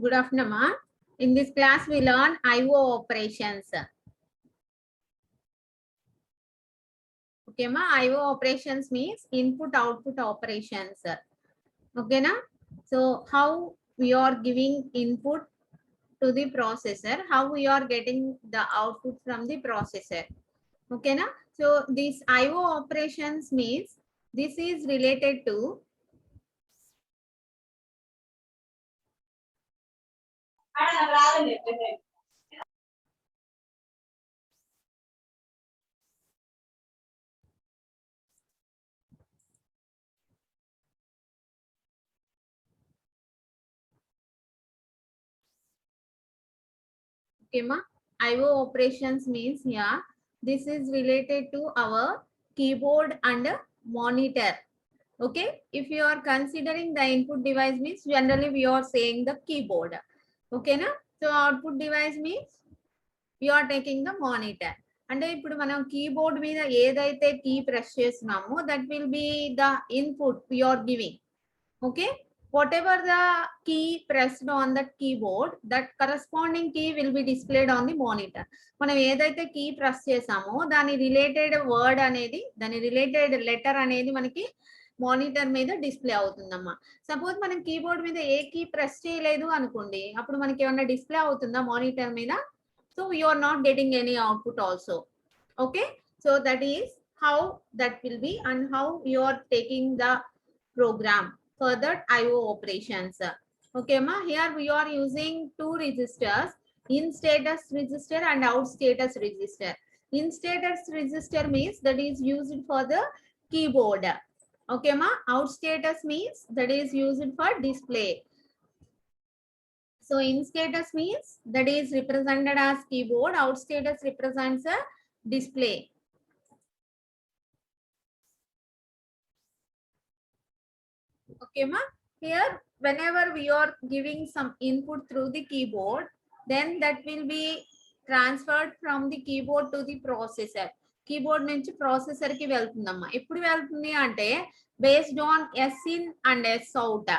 Good afternoon, ma. In this class, we learn IO operations. Okay, ma. IO operations means input-output operations. Okay, na? So, how we are giving input to the processor, how we are getting the output from the processor. Okay, na? So, these IO operations means this is related to okay, ma. IO operations means yeah, this is related to our keyboard and monitor. Okay, if you are considering the input device means generally we are saying the keyboard. Okay, na? So output device means we are taking the monitor. అంటే ఇప్పుడు మనం keyboard మీద ఏదైతే key press చేస్తున్నామో that will be the input we are giving. Okay, whatever the key pressed on that keyboard, that corresponding key will be displayed on the monitor. మనం ఏదైతే key press చేసామో దాని రిలేటెడ్ వర్డ్ అనేది, దాని related letter అనేది మనకి monitor మీద display అవుతుందమ్మా. సపోజ్ మనం కీబోర్డ్ మీద ఏ కీ ప్రెస్ చేయలేదు అనుకోండి, అప్పుడు మనకి ఏమన్నా డిస్ప్లే అవుతుందా మానిటర్ మీద? So you are not getting any output also. Okay, so that is how that will be and how you are taking the program for that IO operations. Okay, ma. Here we are using two registers, in status register and out status register. In status register means that is used for the keyboard. Okay, ma. Out status means that is used for display. So in status means that is represented as keyboard, out status represents a display. Okay, ma. Here, whenever we are giving some input through the keyboard, then that will be transferred from the keyboard to the processor. Keyboard నుంచి processor కి వెళ్తుందమ్మా. ఎప్పుడు వెళ్తుంది అంటే based on S in and S out.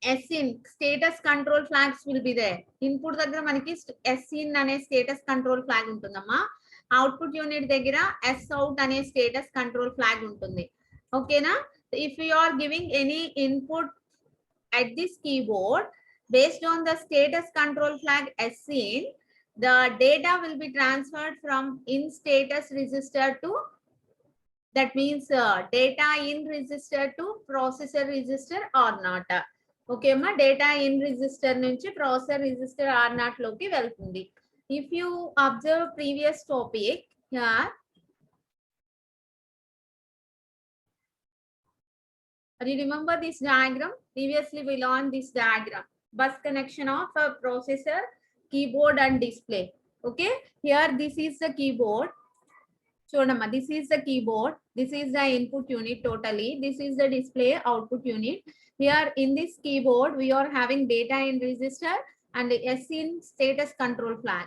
S in status control flags will be there. Input దగ్గర మనకి S in అనే status control flag ఉంటుందమ్మా. Output unit దగ్గర S out అనే status control flag ఉంటుంది. ఓకేనా? If you are giving any input at this keyboard, based on the status control flag S in, the data will be transferred from in status register to, that means data in register to processor register or not. Okay ma, data in register nunchi processor register or not loki veltundi. If you observe previous topic here, do you remember this diagram? Previously we learned this diagram, bus connection of a processor, keyboard and display. Okay, here this is the keyboard. Chodamma, this is the keyboard, this is the input unit totally, this is the display output unit. Here in this keyboard we are having data in register and S in status control flag.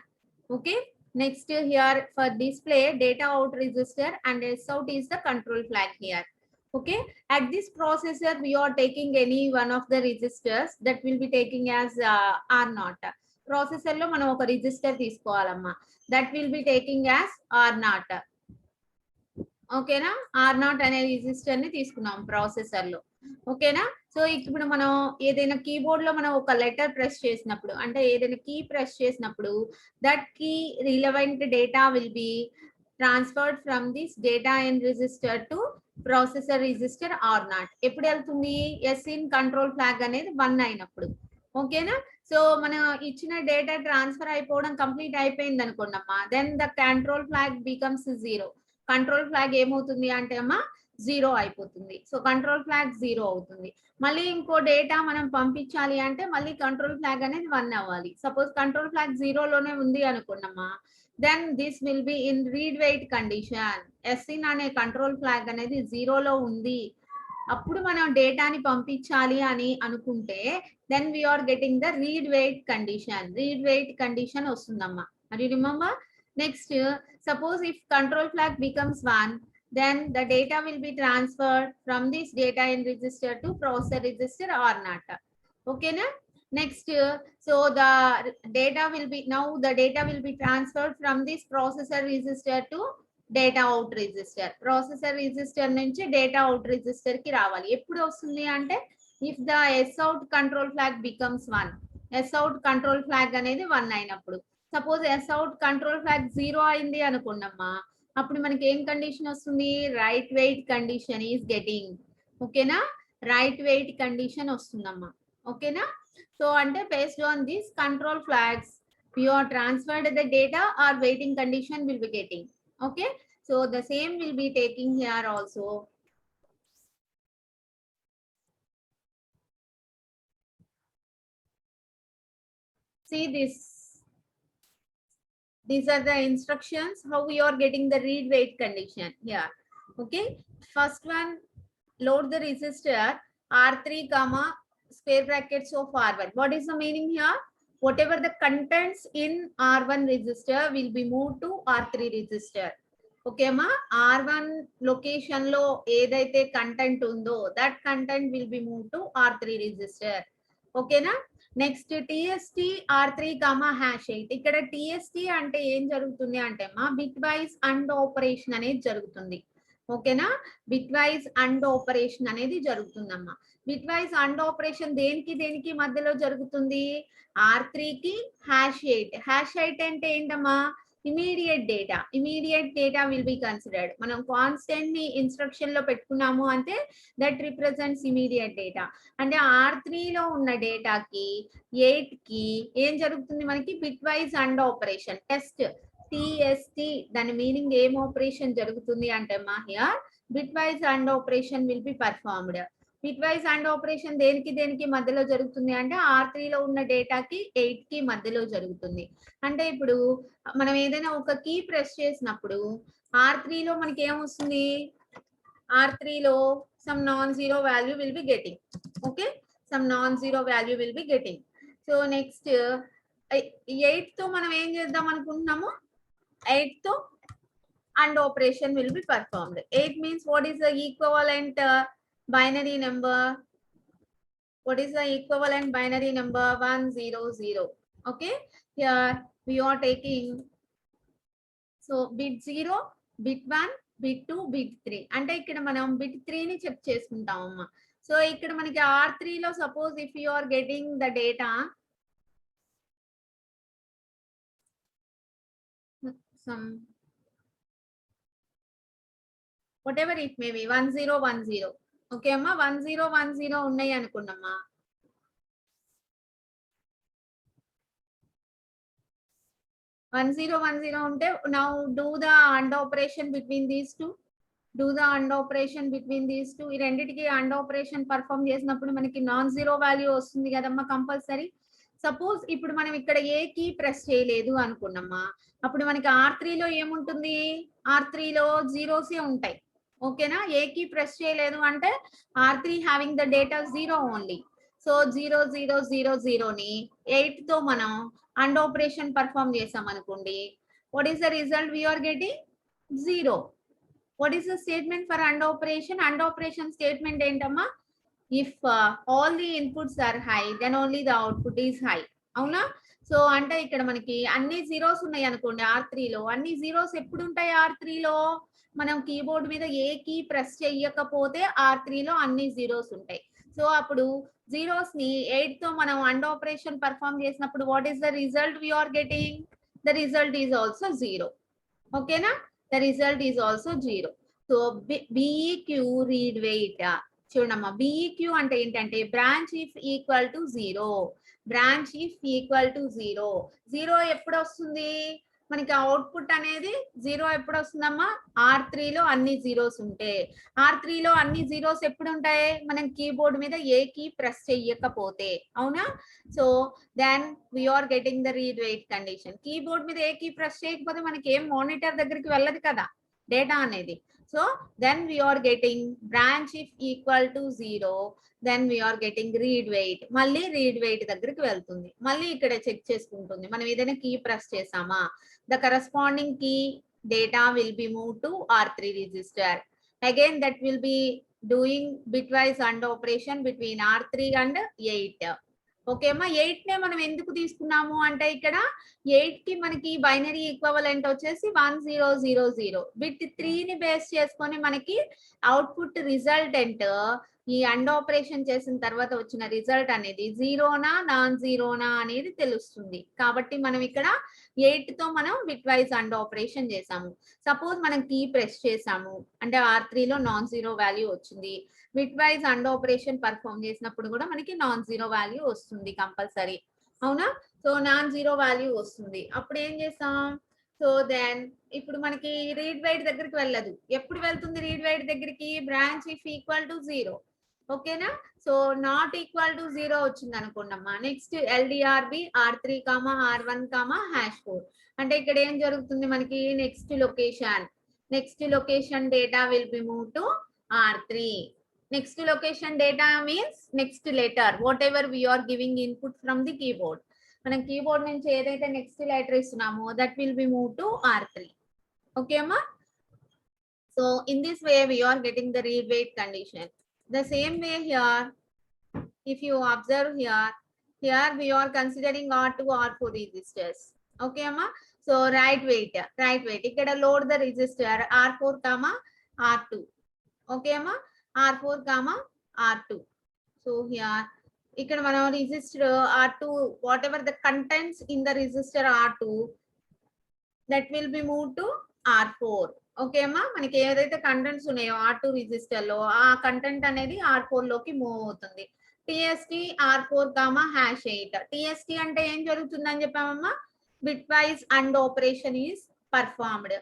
Okay, next here for display data out register and S out is the control flag here. Okay, at this processor we are taking any one of the registers, that will be taking as R0. Processor lo మనం ఒక register తీసుకోవాలమ్మా, that will be taking as R0. ఓకేనా? R0 అనే register ని తీసుకున్నాం processor లో. ఓకేనా? So ఇప్పుడు మనం ఏదైనా కీబోర్డ్ లో మనం ఒక లెటర్ ప్రెస్ చేసినప్పుడు, అంటే ఏదైనా కీ ప్రెస్ చేసినప్పుడు that key relevant data will be transferred from this data in register to processor register R0. ఎప్పుడు వెళ్తుంది? ఎస్ ఇన్ కంట్రోల్ ఫ్లాగ్ అనేది 1 అయినప్పుడు. ఓకేనా? సో మనం ఇచ్చిన డేటా ట్రాన్స్ఫర్ అయిపోవడం కంప్లీట్ అయిపోయింది అనుకోండమ్మా, then the control flag becomes 0. Control flag ఏమవుతుంది అంటే అమ్మా 0 అయిపోతుంది. సో కంట్రోల్ ఫ్లాగ్ 0 అవుతుంది. మళ్ళీ ఇంకో డేటా మనం పంపించాలి అంటే మళ్ళీ కంట్రోల్ ఫ్లాగ్ అనేది 1 అవ్వాలి. సపోజ్ కంట్రోల్ ఫ్లాగ్ 0 లోనే ఉంది అనుకున్నామా, then this will be in read wait condition. S in అనే కంట్రోల్ ఫ్లాగ్ అనేది 0 లో ఉంది, అప్పుడు మనం డేటాని పంపించాలి అని అనుకుంటే then we are getting the read wait condition. Read wait condition వస్తుందమ్మా. మరి remember next, suppose if control flag becomes 1, then the data will be transferred from this data in register to processor register or not. Okay na? Next, so the data will be, now the data will be transferred from this processor register to data out register. Processor register నుంచి data out register కి రావాలి. ఎప్పుడు వస్తుంది అంటే if the S out control flag becomes 1. S out control flag అనేది 1 అయినప్పుడు. Suppose S out control flag 0 అయింది అనుకున్నామా, అప్పుడు మనకి ఏం కండిషన్ వస్తుంది? Write wait condition is getting. ఓకేనా? రైట్ వెయిట్ కండిషన్ వస్తుందమ్మా. ఓకేనా? సో అంటే based on these control flags, you are transferred the data or waiting condition will be getting. Okay, so the same will be taking here also. See this, these are the instructions how we are getting the read wait condition here. Okay, first one, load the register R3 comma square brackets of R1. What is the meaning here? Whatever the contents in R1 register will be moved to R3 register. Okay ma, R1 location lo edaithe content undo, that content will be moved to R3 register. Okay na? Next, TST R3 comma hash 8. ఇక్కడ TST అంటే ఏం జరుగుతుంది అంటే మా bit wise and operation అనేది జరుగుతుంది. ఓకేనా? Bitwise and operation అనేది జరుగుతుందమ్మా. బిట్ వైజ్ అండ్ ఆపరేషన్ దేనికి దేనికి మధ్యలో జరుగుతుంది? R3 కి hash 8. hash 8 అంటే ఏంటమ్మా? Immediate data. Immediate data will be considered. మనం కాన్స్టెంట్ ని ఇన్స్ట్రక్షన్ లో పెట్టుకున్నాము అంటే దట్ రిప్రజెంట్స్ ఇమీడియట్ డేటా. అంటే R3 లో ఉన్న డేటాకి 8 కి ఏం జరుగుతుంది? మనకి bit wise and operation test TST, దాని మీనింగ్ ఏం ఆపరేషన్ జరుగుతుంది అంటే మా here bit wise and operation will be performed. Bit wise and operation దేనికి దేనికి మధ్యలో జరుగుతుంది అంటే R3 లో ఉన్న డేటాకి 8 కి మధ్యలో జరుగుతుంది. అంటే ఇప్పుడు మనం ఏదైనా ఒక కీ ప్రెస్ చేసినప్పుడు R3 లో మనకి ఏమొస్తుంది? R3 లో some non-zero value will be getting. Okay, some non-zero value will be getting. So next 8 తో మనం ఏం చేద్దాం అనుకుంటున్నాము? 8 తో and operation will be performed. 8 means what is the equivalent binary number? What is the equivalent binary number? 100. Okay, here we are taking, so bit 0, bit 1, bit 2, bit 3. అంటే ఇక్కడ మనం bit 3 ని చెక్ చేసుకుంటామమ్మా. సో ఇక్కడ మనకి R3 లో suppose if you are getting the data some whatever it may be 1010. Okay అమ్మా, 1010 ఉన్నాయి అనుకున్నామ్మా. ఉంటే now do the AND operation between these two. Do the AND operation between these two. ఈ రెండిటికి AND operation perform చేసినప్పుడు మనకి non zero value వస్తుంది కదమ్మా compulsory. Suppose ఇప్పుడు మనం ఇక్కడ ఏ కీ ప్రెస్ చేయలేదు అనుకున్నామా, అప్పుడు మనకి R3 లో ఏముంటుంది? R3 లో జీరోసే ఉంటాయి. ఓకేనా? ఏ కీ ప్రెస్ చేయలేదు అంటే R3 having the data 0 only. So 0000 ని 8 తో మనం అండ్ ఆపరేషన్ పర్ఫామ్ చేసాం అనుకోండి. What is the result we are getting? 0. What is the statement for and operation? And operation statement ఏంటమ్మా? If all the inputs are high then only the output is high. అవునా? So అంటే ఇక్కడ మనకి అన్ని zeros ఉన్నాయి అనుకోండి R3 లో. అన్ని జీరోస్ ఎప్పుడు ఉంటాయి R3 లో? మనం కీబోర్డ్ మీద ఏ కీ ప్రెస్ చేయకపోతే R3 లో అన్ని జీరోస్ ఉంటాయి. సో అప్పుడు జీరోస్ ని 8 తో మనం అండ్ ఆపరేషన్ పర్ఫామ్ చేసినప్పుడు what is the result we are getting? The result is also 0. ఓకేనా? The result is also 0. So BEQ read wait చూడమ్మా. BEQ అంటే ఏంటంటే branch if equal to 0. Branch if equal to 0. 0 ఎప్పుడు వస్తుంది మనకి? Output అనేది 0 ఎప్పుడు వస్తుందమ్మా? R3 లో అన్ని జీరోస్ ఉంటే. R3 లో అన్ని జీరోస్ ఎప్పుడు ఉంటాయి? మనం కీబోర్డ్ మీద ఏ కీ ప్రెస్ చెయ్యకపోతే. అవునా? So then we are getting the read wait condition. Keyboard మీద ఏ కీ ప్రెస్ చేయకపోతే మనకి ఏం మానిటర్ దగ్గరికి వెళ్ళదు కదా డేటా అనేది. So then we are getting branch if equal to 0, then we are getting read wait. మళ్ళీ read wait దగ్గరికి వెళ్తుంది. మళ్ళీ ఇక్కడ చెక్ చేసుకుంటుంది మనం ఏదైనా కీ ప్రెస్ చేసామా. the corresponding key data will be moved to R3 register. Again that will be doing bitwise AND operation between R3 and 8. Okay అమ్మా 8 నే మనం ఎందుకు తీసుకున్నాము అంటే ఇక్కడ 8 కి మనకి బైనరీ ఈక్వివలెంట్ వచ్చేసి 1000. బిట్ 3 ని బేస్ చేసుకొని మనకి అవుట్పుట్ రిజల్టెంట్ ఈ అండ్ ఆపరేషన్ చేసిన తర్వాత వచ్చిన రిజల్ట్ అనేది జీరోనా నాన్ జీరోనా అనేది తెలుస్తుంది. కాబట్టి మనం ఇక్కడ 8 తో మనం బిట్ వైజ్ అండ్ ఆపరేషన్ చేసాము. సపోజ్ మనం కీ ప్రెస్ చేసాము అంటే R3 లో నాన్ జీరో వాల్యూ వచ్చింది. Bit wise and operation perform చేసినప్పుడు కూడా మనకి నాన్ జీరో వాల్యూ వస్తుంది కంపల్సరీ, అవునా? సో నాన్ జీరో వాల్యూ వస్తుంది. అప్పుడు ఏం చేస్తాం? సో దెన్ ఇప్పుడు మనకి రీడ్ వైట్ దగ్గరికి వెళ్ళదు. ఎప్పుడు వెళ్తుంది రీడ్ వైట్ దగ్గరికి? Branch if equal to 0. ఓకేనా? సో నాట్ ఈక్వల్ టు 0 వచ్చింది అనుకోండమ్మా. Next LDRB R3, R1, #4. అంటే ఇక్కడ ఏం జరుగుతుంది మనకి? Next location data will be move to R3. Next location data means next letter, whatever we are giving input from the keyboard. మనం keyboard నుంచి ఏదైతే next letter ఇస్తున్నామో that will be moved to R3. Okay amma? So in this way we are getting the read wait condition. The same way here, if you observe here we are considering R2, R4 registers. Okay amma? So write wait ikkada load the register R4, R2. Okay amma? R4, R2. So here ఇక్కడ మనం register R2, whatever the contents in the register R2, that will be moved to R4. Okay అమ్మా? మనకి ఏదైతే contents ఉన్నాయో R2 register లో ఆ content అనేది R4 లోకి మూవ్ అవుతుంది. TST R4, #8. TST అంటే ఏం జరుగుతుందని చెప్పామమ్మా? Bitwise and operation is performed.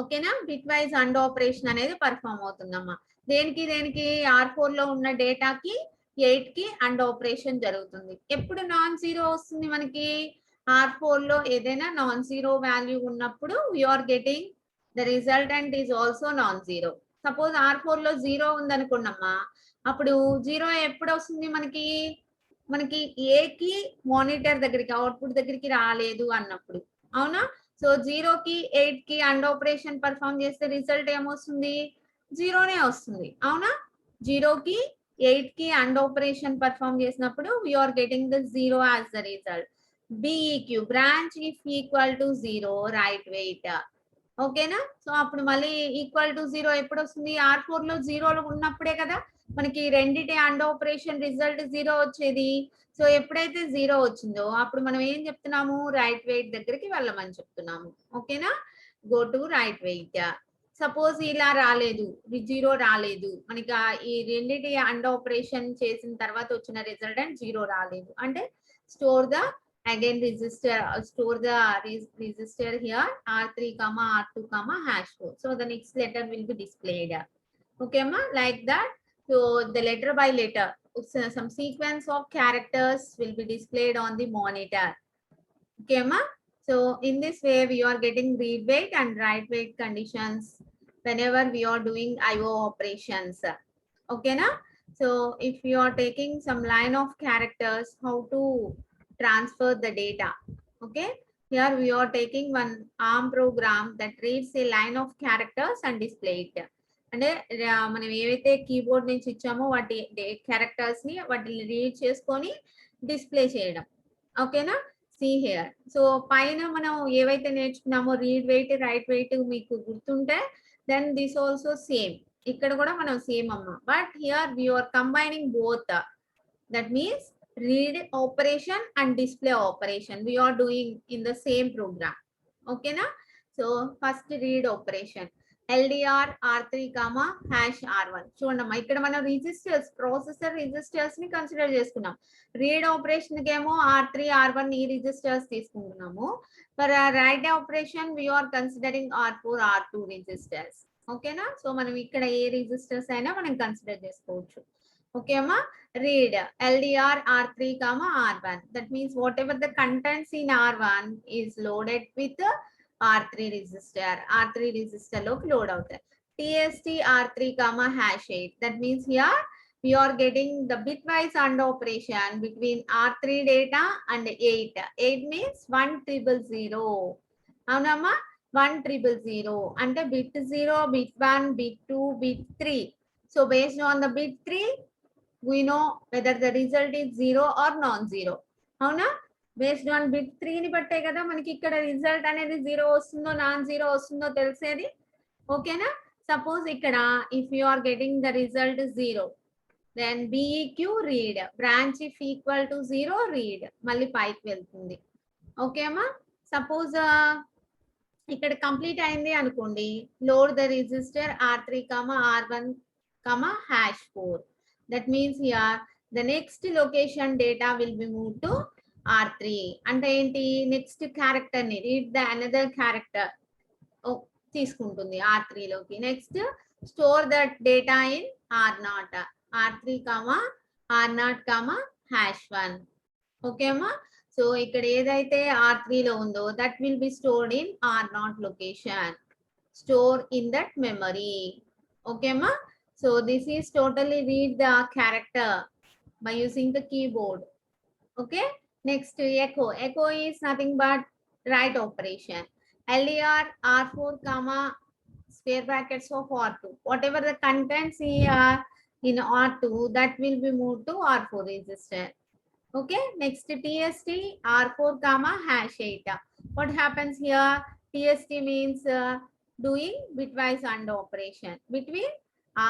ఓకేనా? బిట్ వైజ్ అండ్ ఆపరేషన్ అనేది పర్ఫామ్ అవుతుందమ్మా. దేనికి R4 లో ఉన్న డేటాకి 8 కి అండ్ ఆపరేషన్ జరుగుతుంది. ఎప్పుడు నాన్ జీరో వస్తుంది మనకి? R4 లో ఏదైనా నాన్ జీరో వాల్యూ ఉన్నప్పుడు we are getting the resultant is also non zero. Suppose R4 లో 0 ఉందనుకున్నమ్మా, అప్పుడు 0 ఎప్పుడు వస్తుంది మనకి ఏ కి మానిటర్ దగ్గరికి అవుట్పుట్ దగ్గరికి రాలేదు అన్నప్పుడు, అవునా? సో 0 కి 8 కి అండ్ ఆపరేషన్ పర్ఫామ్ చేస్తే రిజల్ట్ ఏమొస్తుంది? 0నే వస్తుంది, అవునా? 0 కి 8 కి అండ్ ఆపరేషన్ పర్ఫామ్ చేసినప్పుడు we are getting the 0 as the result. BEQ branch if equal to 0 write wait. ఓకేనా? సో అప్పుడు మళ్ళీ ఈక్వల్ టు 0 ఎప్పుడు వస్తుంది? R4 లో 0 ఉన్నప్పుడే కదా మనకి రెండిటి అండ్ ఆపరేషన్ రిజల్ట్ 0 వచ్చేది. సో ఎప్పుడైతే 0 వచ్చిందో అప్పుడు మనం ఏం చెప్తున్నాము? రైట్ వెయిట్ దగ్గరికి వెళ్ళమని చెప్తున్నాము. ఓకేనా? Go to write wait. Suppose ఇలా రాలేదు, 0 రాలేదు, మనకి ఈ రెండిటి అండ్ ఆపరేషన్ చేసిన తర్వాత వచ్చిన రిజల్టెంట్ 0 రాలేదు అంటే store the again register, store the register here R3, R2, #4. So the next letter will be displayed. Okay ma, like that. So the letter by letter, some sequence of characters will be displayed on the monitor. Okay ma? So in this way we are getting read wait and write wait conditions whenever we are doing IO operations. Okay na? So if you are taking some line of characters, how to transfer the data. Okay, here we are taking one ARM program that reads a line of characters and display it. అంటే మనం ఏవైతే keyboard నుంచి ఇచ్చామో వాటి characters ని వాటిని read చేసుకొని display చేయడం. ఓకేనా? See here. సో పైన మనం ఏవైతే నేర్చుకున్నామో రీడ్ వెయిట్, రైట్ వెయిట్ మీకు గుర్తుంటే దెన్ దిస్ ఆల్సో సేమ్. ఇక్కడ కూడా మనం సేమ్ అమ్మా, but here we are combining both. That means read operation and display operation we are doing in the same program. Okay na? So first read operation LDR R3, #R1. చూడమ్మా ఇక్కడ మనం registers, processor registers ని consider చేసుకున్నాం. Read operation కేమో R3, R1 ఈ registers తీసుకుంటున్నాము. For right operation we are considering R4, R2 registers. ఓకేనా? So మనం ఇక్కడ ఏ రిజిస్టర్స్ అయినా మనం కన్సిడర్ చేసుకోవచ్చు. Okay amma, read LDR R3, R1. That means whatever the contents in R1 is loaded with R3 register. R3 register lo load out. TST R3, #8. That means here we are getting the bitwise AND operation between R3 data and 8. 8 means 1000. Avunamma? 1000 ante bit 0, bit 1, bit 2, bit 3. So based on the bit 3, we know whether the result is 0 or non-zero. Avuna? Based on bit 3 ni batte kada manaki ikkada result anedi 0 vastundo non-zero vastundo telisedi. Okay na? Suppose ikkada if you are getting the result 0, then BEQ read, branch if equal to 0 read, malli pike veltundi. Okay ma? Suppose ఇక్కడ complete అయింది అనుకోండి, load the register R3, R1, #4. That means here the next location data will be move to R3. అంటే ఏంటి, next character ని read the another character తీసుకుంటుంది R3 లోకి. Next store that data in R0, R3, R0, #1. Okay అమ్మా. So ఇక్కడ ఏదైతే R3 లో ఉందో that will be stored in R0 location, store in that memory. Okay అమ్మా. So this is totally read the character by using the keyboard. Okay. Next echo. Echo is nothing but write operation. LDR R4, square brackets of R2. Whatever the contents here in R2, that will be moved to R4 register. Okay, next TST R4, #8. What happens here? TST means doing bitwise AND operation between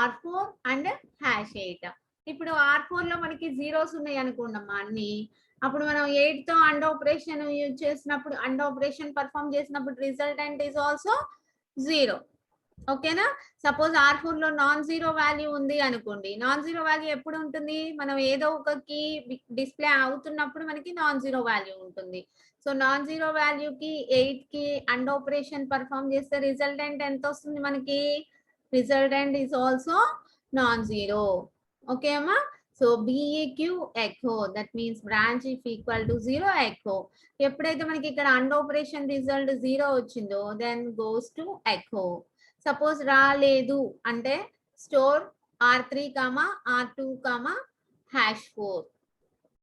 R4 and #8. ఇప్పుడు R4 లో మనకి zeros ఉన్నాయి అనుకోండమ్మా అన్ని, అప్పుడు మనం 8 తో and operation use చేసినప్పుడు, and operation perform చేసినప్పుడు రిజల్టెంట్ ఈజ్ ఆల్సో 0. ఓకేనా. సపోజ్ R4 లో నాన్-జీరో వాల్యూ ఉంది అనుకోండి, నాన్-జీరో వాల్యూ ఎప్పుడు ఉంటుంది, మనం ఏదో ఒక కీ డిస్ప్లే అవుతున్నప్పుడు మనకి నాన్-జీరో వాల్యూ ఉంటుంది. సో నాన్-జీరో వాల్యూకి 8 కి అండ్ ఆపరేషన్ పర్ఫామ్ చేస్తే రిజల్టెంట్ ఎంత వస్తుంది మనకి, resultant is also nonzero. Okay అమ్మా. So BEQ echo, that means branch if equal to 0 echo. ఎప్పుడైతే మనకి ఇక్కడ అండ్ ఆపరేషన్ రిజల్ట్ 0 వచ్చిందో then goes to echo. Suppose రాలేదు అంటే స్టోర్ R3, R2, #4.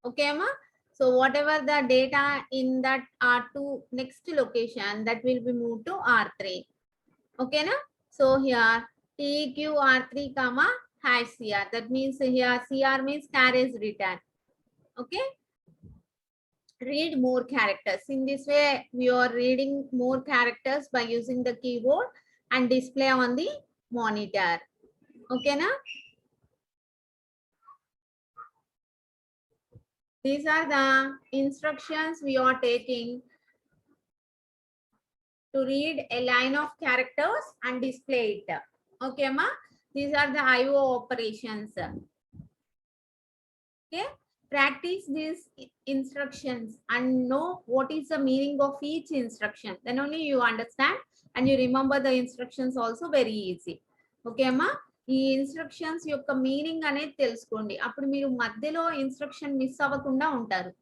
ఓకే అమ్మా. So whatever the data in that R2 next location that will be move to R3. ఓకేనా. So here TEQ R3, #CR. That means here CR means carriage return. Okay. Read more characters. In this way, we are reading more characters by using the keyboard and display on the monitor. Okay, na? These are the instructions we are taking to read a line of characters and display it. Okay, ma? These are the IO operations. Okay, practice these instructions and know what is the meaning of each instruction. Then only you understand and you remember the instructions also very easy. Okay, amma. ఈ instructions యొక్క meaning అనేది తెలుసుకోండి, అప్పుడు మీరు మధ్యలో instruction miss అవ్వకుండా ఉంటారు.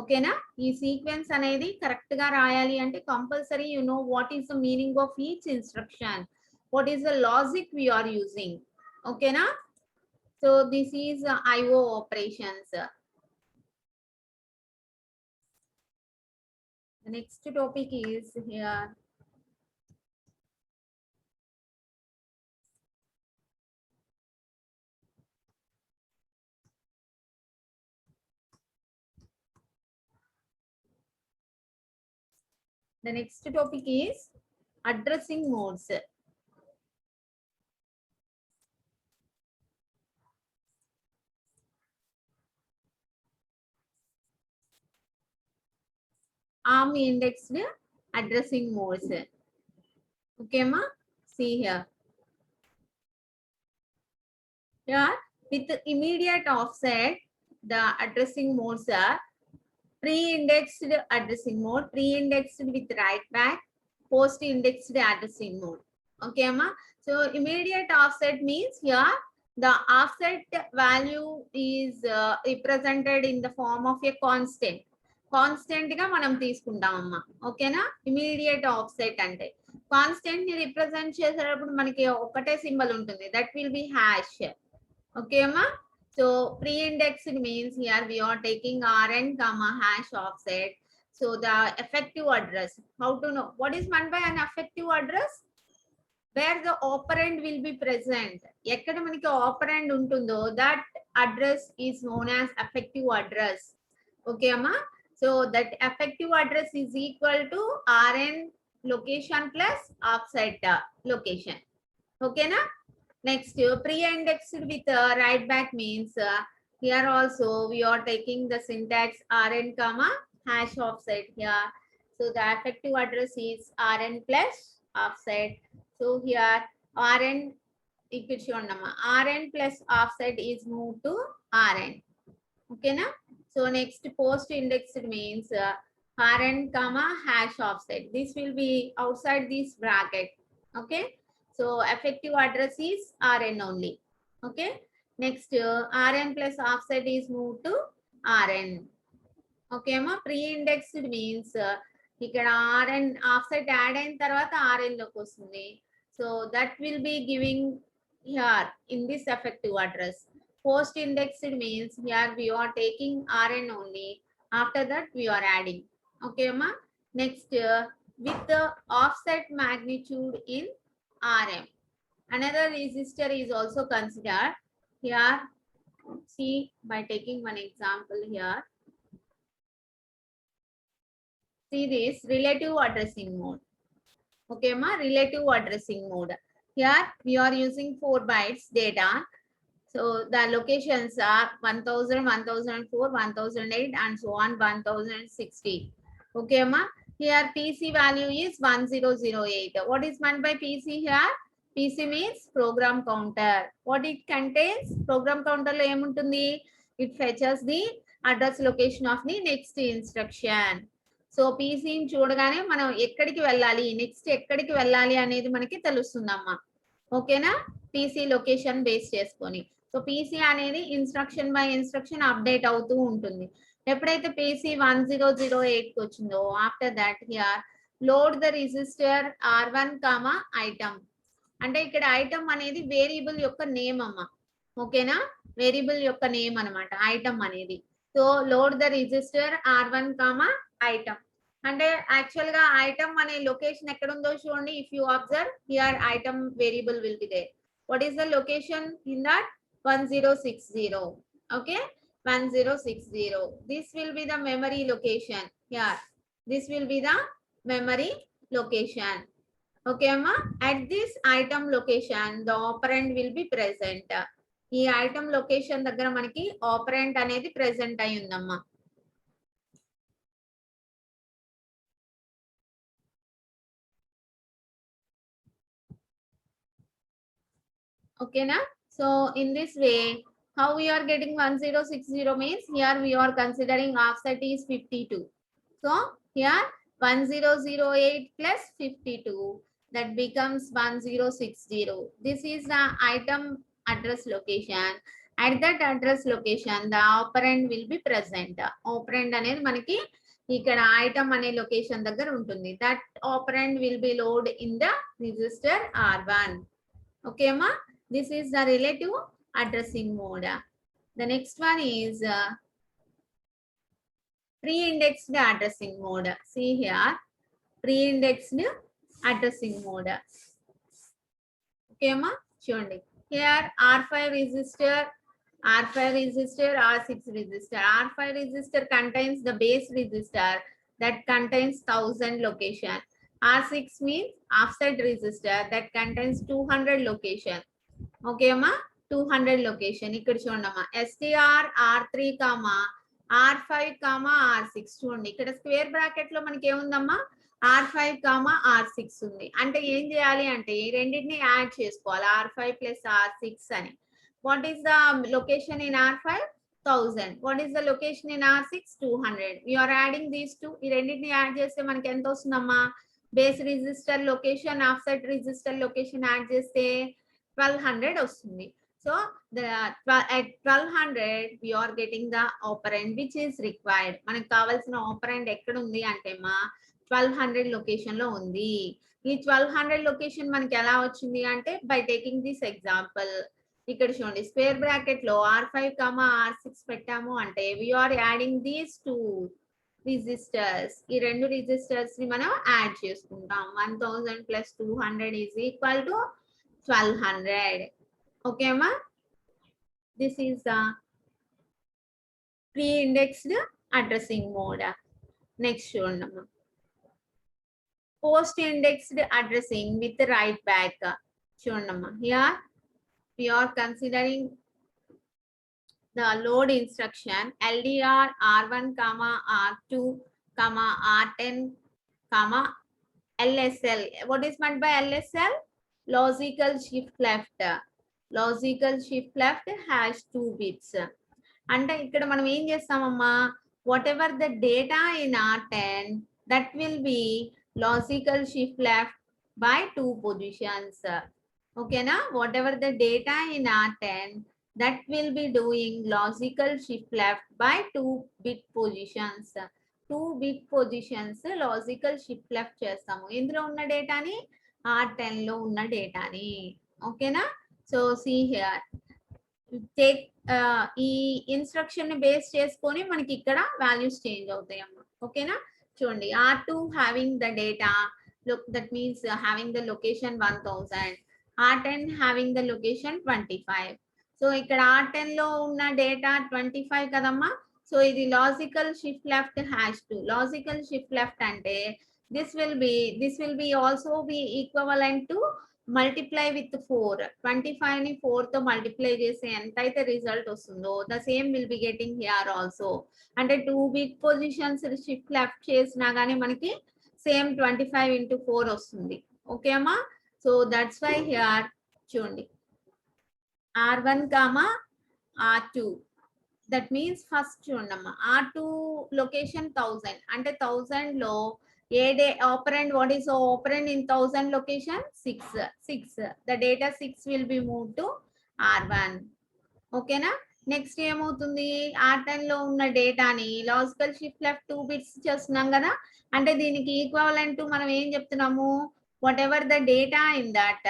ఓకేనా. ఈ సీక్వెన్స్ అనేది కరెక్ట్ గా రాయాలి అంటే compulsory you know what is the meaning of each instruction, what is the logic we are using. Okay na. So this is IO operations. The next topic is here the next topic is addressing modes. ARM indexed addressing modes. Okay ma. See here. Here with immediate offset, the addressing modes are pre-indexed addressing mode, pre-indexed with write back, post-indexed addressing mode. Okay ma. So immediate offset means here the offset value is represented in the form of a constant. Constant గా మనం తీసుకుంటాం అమ్మా. ఓకేనా. Immediate offset అంటే constant ని represent చేసేటప్పుడు మనకి ఒకటే సింబల్ ఉంటుంది, that will be hash. Okay అమ్మా. So pre indexed means here we are taking rn, hash offset. So the effective address, how to know what is meant by an effective address? Where the operand will be present. ఎక్కడ మనకి operand ఉంటుందో that address is known as effective address. Okay, Amma. So that effective address is equal to RN location plus offset location. Okay, na? Next, pre-indexed with write back means here also we are taking the syntax RN comma hash offset here. So the effective address is RN plus offset. So here RN RN plus offset is moved to RN. Okay, na? So next post indexed means RN comma hash offset. This will be outside this bracket. Okay. So effective address is RN only. Okay. Next RN plus offset is moved to RN. Okay, ma. Pre-indexed means ఇక్కడ RN offset add అయిన తర్వాత RN లోకి వస్తుంది. So that will be giving here in this effective address. Post indexed means here we are taking RN only. After that we are adding. Okay, ma. Next with the offset magnitude in RM. Another resistor is also considered here. See, by taking one example here. See this relative addressing mode. Okay, ma, relative addressing mode. Here we are using 4 bytes data. So the locations are 1000, 1004, 1008 and so on 1060. Okay, ma. Here PC value is 1008. What is meant by PC here? PC means program counter. What it contains? Program counter lo emuntundi? It fetches the address location of the next instruction. So పీసీని చూడగానే మనం ఎక్కడికి వెళ్ళాలి, next ఎక్కడికి వెళ్ళాలి అనేది మనకి తెలుస్తుందమ్మా. ఓకేనా? పీసీ లొకేషన్ బేస్ చేసుకొని. సో పీసీ అనేది ఇన్స్ట్రక్షన్ బై ఇన్స్ట్రక్షన్ అప్డేట్ అవుతూ ఉంటుంది. ఎప్పుడైతే పీసీ 1008 కి వచ్చిందో after that here load the register R1 comma item. అంటే ఇక్కడ ఐటమ్ అనేది వేరియబుల్ యొక్క నేమ్ అమ్మా. ఓకేనా? వేరియబుల్ యొక్క నేమ్ అనమాట ఐటమ్ అనేది. So load the register R1 comma item. అంటే యాక్చువల్ గా ఐటమ్ అనే లొకేషన్ ఎక్కడ ఉందో చూడండి. If you observe here item variable will be there. What is the location in that 1060. Okay, 1060. This will be the memory location here. This will be the memory location. Okay అమ్మా. At this item location the operand will be present. ఈ item location దగ్గర మనకి operant అనేది present అయి ఉందమ్మా. Okay, na? So in this way, how we are getting 1060 means here we are considering offset is 52. So here 1008 plus 52, that becomes 1060. This is the item address location. At that address location, the operand will be present. Operand అనేది మనకి ఇక్కడ item అనే location దగ్గర ఉంటుంది. That operand will be loaded in the register R1. Okay, ma. This is the relative addressing mode. The next one is pre-indexed addressing mode. See here, pre-indexed addressing mode. Okay, ma. చూడండి. Here R5 register, R5 register, R6 register. R5 register contains the base register that contains 1000 location. R6 means offset register that contains 200 location. Okay అమ్మా, 200 location. ఇక్కడ చూడండి అమ్మా, STR R3 comma R5 comma R6. చూడండి ఇక్కడ square bracket లో మనకి ఏముందమ్మా, R5 comma R6 ఉంది. అంటే ఏం చేయాలి అంటే ఈ రెండింటిని యాడ్ చేసుకోవాలి, R5 ప్లస్ R6 అని. What is the location in R5? 1000. What is the location in R6? 200. We are adding these two. ఈ రెండింటిని యాడ్ చేస్తే మనకి ఎంత వస్తుందమ్మా, base register location offset register location add చేస్తే 1200 వస్తుంది. So at 1200 we are getting the operand which is required. మనకు కావాల్సిన ఆపరెంట్ ఎక్కడ ఉంది అంటే మా 1200 లొకేషన్ లో ఉంది. ఈ 1200 లొకేషన్ మనకి ఎలా వచ్చింది అంటే బై టేకింగ్ దిస్ ఎగ్జాంపుల్. ఇక్కడ చూడండి స్క్వేర్ బ్రాకెట్ లో R5 కామా R6 పెట్టాము అంటే we are adding these two registers. ఈ రెండు రిజిస్టర్స్ ని మనం యాడ్ చేసుకుంటాం. 1000 plus 200 is equal to 1200. Okay, ma. This is the pre-indexed addressing mode. Next చూడండి, post-indexed addressing with write back. చూడండి, here we are considering the load instruction LDR R1 comma R2 comma R10 comma LSL. What is meant by LSL? Logical shift left. Logical shift left has 2 bits. అంటే ఇక్కడ మనం ఏం చేస్తామమ్మా, whatever the data in R10 that will be logical shift left by 2 positions. ఓకేనా, what ever the data in R10 that will be doing logical shift left by 2 bit positions. 2 bit positions logical shift left చేస్తాము. ఇందులో ఉన్న డేటాని R10 లో ఉన్న డేటాని. ఓకేనా, so see here take ఈ ఇన్స్ట్రక్షన్ ని బేస్ చేసుకొని మనకి ఇక్కడ వాల్యూస్ చేంజ్ అవుతాయి అమ్మ. ఓకేనా, చూడండి, R2 having the data, that means having the location 1000, R10 having the location 25. So ఇక్కడ R10 లో ఉన్న డేటా 25 కదమ్మా. సో ఇది logical shift left #2. Logical shift left అంటే this will be also be equivalent to multiply with 4. 25 ని 4 తో multiply చేస్తే ఎంత అయితే రిజల్ట్ వస్తుందో the same will be getting here also. అంటే 2 బిట్ పొజిషన్స్ షిఫ్ట్ లెఫ్ట్ చేసినా గానీ మనకి సేమ్ 25 into 4 వస్తుంది. ఓకే అమ్మా, సో దట్స్ వై హియర్ చూడండి, R1 comma R2. That means first చూడమ్మా, R2 లొకేషన్ 1000 అంటే 1000 లో ఏ డే operand, what is operand in 1000 location? 6. The data 6 will be move to R1. ఓకేనా, నెక్స్ట్ ఏమవుతుంది, R10 లో ఉన్న డేటాని లాజికల్ షిఫ్ట్ లెఫ్ట్ 2 బిట్స్ చేస్తున్నాం కదా. అంటే దీనికి ఈక్వలెంట్ మనం ఏం చెప్తున్నాము, what ever the data in that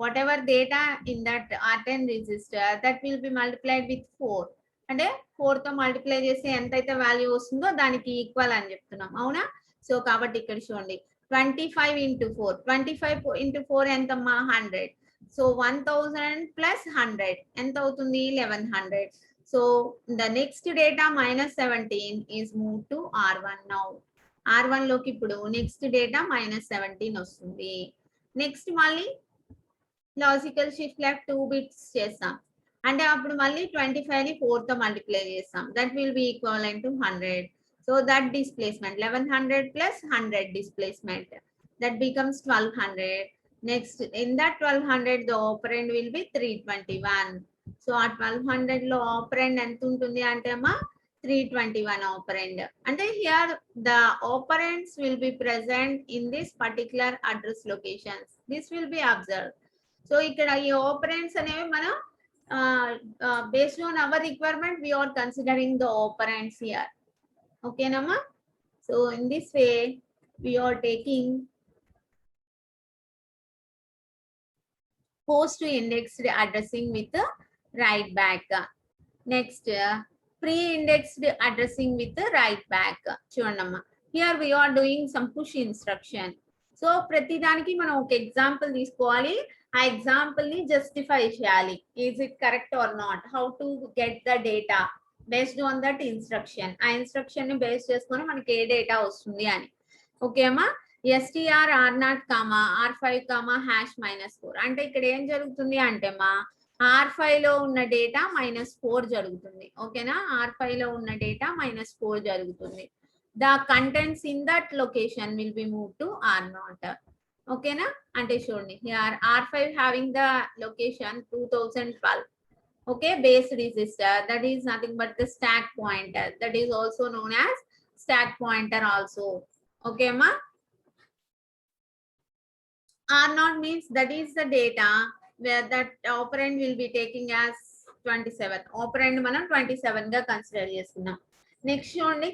whatever data in that R10 register that will be multiplied with 4. అంటే 4 తో మల్టిప్లై చేసి ఎంతైతే వాల్యూ వస్తుందో దానికి ఈక్వల్ అని చెప్తున్నాం. అవునా, సో కాబట్టి ఇక్కడ చూడండి, 25 into 4. 25 into 4 ఎంతమ్మా? 100. సో 1000 plus 100 ఎంత అవుతుంది? 1100. So the next data -17 is moved to R1 now. R1 లోకి ఇప్పుడు నెక్స్ట్ డేటా -17 వస్తుంది. నెక్స్ట్ మళ్ళీ లాజికల్ షిఫ్ట్ లెఫ్ట్ 2 బిట్స్ చేస్తాం. అంటే అప్పుడు మళ్ళీ 25 ని 4 తో మల్టిప్లై చేస్తాం. That will B equivalent to 100. So that displacement 1100 plus 100 displacement, that becomes 1200. Next in that 1200 the ఆపరెండ్ will be 321. So ఆ 1200 లో ఆపరెండ్ ఎంత ఉంటుంది అంటే అమ్మా 321 ఆపరెండ్. అంటే here the operands will be present in this particular address locations. This will be observe. So ఇక్కడ ఈ ఆపరెండ్స్ అనేవి మనం based on our requirement we are considering the operands here. Okay nama, so in this way we are taking post indexed addressing with the write back. Next pre-indexed addressing with the write back. చూడండి, here we are doing some push instruction. So ప్రతి దానికి మనం ఒక example తీసుకోవాలి, ఆ example ని justify చేయాలి. Is it correct or not, how to get the data based on that instruction. ఆ ఇన్స్ట్రక్షన్ ని బేస్ చేసుకొని మనకి ఏ డేటా వస్తుంది అని. ఓకే అమ్మా, STR R0 comma R5 comma #-4. అంటే ఇక్కడ ఏం జరుగుతుంది అంటే మా R5 లో ఉన్న డేటా -4 జరుగుతుంది. ఓకేనా, R5 లో ఉన్న డేటా -4 జరుగుతుంది. The contents in that location will be moved to R0. Okay na, ante చూడండి, here R5 having the location 2012. Okay, base register, that is nothing but the stack pointer, that is also known as stack pointer also. Okay ma, R0 means that is the data where that operand will be taking as 27. operand మనం 27 గా consider చేసుకున్నాం. Next చూడండి,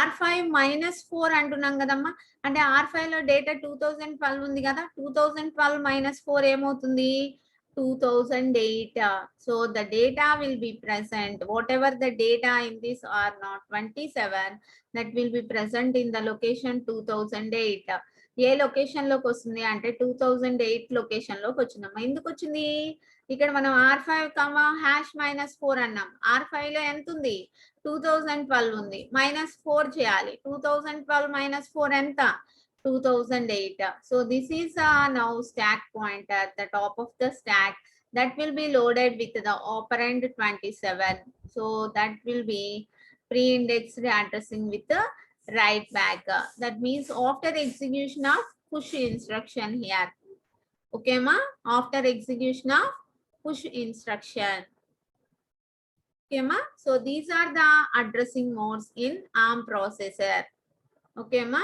R5 -4 అంటున్నాం కదమ్మా. అంటే R5 లో data 2012 ఉంది కదా, 2012 -4 ఏమవుతుంది? 2008. So the data will be present, what ever the data in this R0 27 that will be present in the location 2008. A location లోకి వస్తుంది అంటే 2008 లొకేషన్ లోకి వచ్చిందమ్మా. ఎందుకు వచ్చింది? ఇక్కడ మనం R5 #-4 అన్నాం. R5 లో ఎంత ఉంది? 2012 ఉంది. -4 చేయాలి. 2012 - 4 ఎంత? 2008. So this is now stack pointer, the top of the stack that will be loaded with the operand 27. So that will be pre-indexed addressing with the write back. That means after execution of push instruction here. Okay ma, after execution of push instruction. Okay ma, so these are the addressing modes in ARM processor. Okay ma,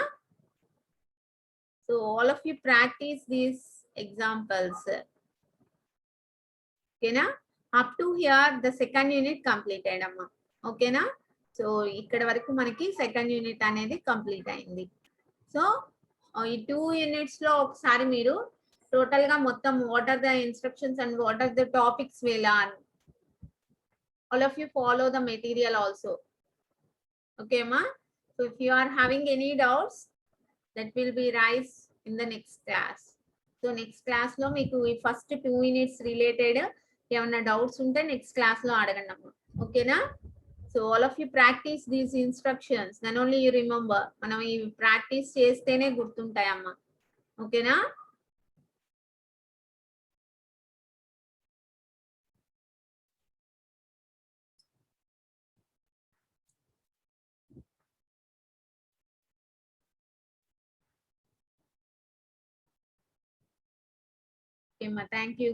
so all of you practice these examples. Okay na, up to here the second unit completed amma. Okay na, so ikkada varaku manaki second unit anedi complete ayindi. So ఈ 2 units లో ఒకసారి మీరు total గా మొత్తం what are the instructions and what are the topics will learn. All of you follow the material also. Okay ma, so if you are having any doubts that will be raised in the next class. So next class లో మీకు ఈ first 2 units related ఏమైనా doubts ఉంటే next class లో అడగండి అమ్మా. ఓకేనా? So all of you practice these instructions, then only you remember. మనం ఈ ప్రాక్టీస్ చేస్తేనే గుర్తుంటాయమ్మా. ఓకేనా? ఓకే అమ్మా, థ్యాంక్ యూ.